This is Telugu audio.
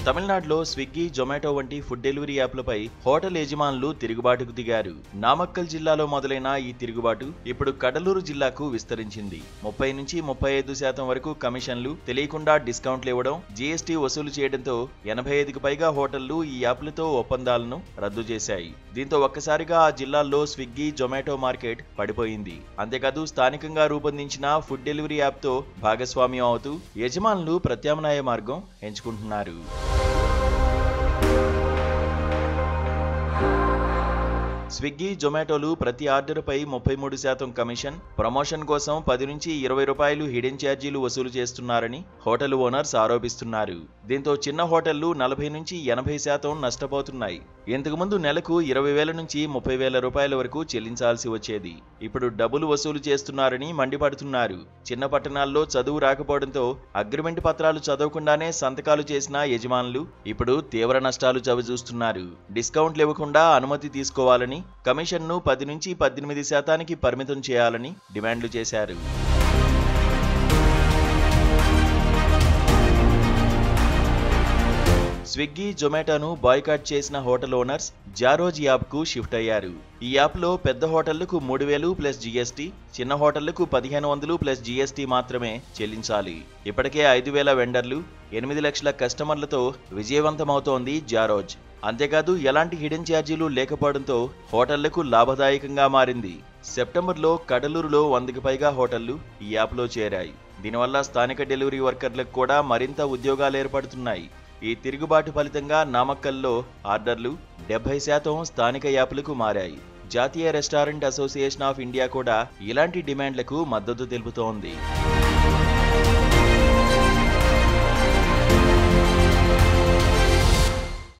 తమిళనాడులో స్విగ్గీ, జొమాటో వంటి ఫుడ్ డెలివరీ యాప్లపై హోటల్ యజమానులు తిరుగుబాటుకు దిగారు. నామక్కల్ జిల్లాలో మొదలైన ఈ తిరుగుబాటు ఇప్పుడు కడలూరు జిల్లాకు విస్తరించింది. 30 నుంచి 35% వరకు కమిషన్లు, తెలియకుండా డిస్కౌంట్లు ఇవ్వడం, జీఎస్టీ వసూలు చేయడంతో 85కి పైగా హోటళ్లు ఈ యాప్లతో ఒప్పందాలను రద్దు చేశాయి. దీంతో ఒక్కసారిగా ఆ జిల్లాల్లో స్విగ్గీ, జొమాటో మార్కెట్ పడిపోయింది. అంతేకాదు స్థానికంగా రూపొందించిన ఫుడ్ డెలివరీ యాప్తో భాగస్వామ్యం అవుతూ యజమానులు ప్రత్యామ్నాయ మార్గం ఎంచుకుంటున్నారు. స్విగ్గీ, జొమాటోలు ప్రతి ఆర్డర్పై 33% కమిషన్, ప్రమోషన్ కోసం 10 నుంచి 20 రూపాయలు హిడెన్ ఛార్జీలు వసూలు చేస్తున్నారని హోటల్ ఓనర్స్ ఆరోపిస్తున్నారు. దీంతో చిన్న హోటళ్లు 40 నుంచి 80% నష్టపోతున్నాయి. ఇంతకుముందు నెలకు 20,000 నుంచి 30,000 రూపాయల వరకు చెల్లించాల్సి వచ్చేది. ఇప్పుడు డబ్బులు వసూలు చేస్తున్నారని మండిపడుతున్నారు. చిన్న పట్టణాల్లో చదువు రాకపోవడంతో అగ్రిమెంట్ పత్రాలు చదవకుండానే సంతకాలు చేసిన యజమానులు ఇప్పుడు తీవ్ర నష్టాలు చవిచూస్తున్నారు. డిస్కౌంట్లు ఇవ్వకుండా అనుమతి తీసుకోవాలని, కమిషన్ను 10 నుంచి 18% పరిమితం చేయాలని డిమాండ్లు చేశారు. స్విగ్గీ, జొమాటోను బాయ్కాట్ చేసిన హోటల్ ఓనర్స్ జారోజ్ యాప్కు షిఫ్ట్ అయ్యారు. ఈ యాప్లో పెద్ద హోటళ్లకు 3,000 ప్లస్ జీఎస్టీ, చిన్న హోటళ్లకు 1,500 ప్లస్ జీఎస్టీ మాత్రమే చెల్లించాలి. ఇప్పటికే 5,000 వెండర్లు, 8 లక్షల కస్టమర్లతో విజయవంతమవుతోంది జారోజ్. అంతేకాదు ఎలాంటి హిడెన్ ఛార్జీలు లేకపోవడంతో హోటళ్లకు లాభదాయకంగా మారింది. సెప్టెంబర్లో కడలూరులో 100కి పైగా హోటళ్లు ఈ యాప్లో చేరాయి. దీనివల్ల స్థానిక డెలివరీ వర్కర్లకు కూడా మరింత ఉద్యోగాలు ఏర్పడుతున్నాయి. ఈ తిరుగుబాటు ఫలితంగా నామక్కల్లో ఆర్డర్లు 70% స్థానిక యాప్లకు మారాయి. జాతీయ రెస్టారెంట్ అసోసియేషన్ ఆఫ్ ఇండియా కూడా ఇలాంటి డిమాండ్లకు మద్దతు తెలుపుతోంది.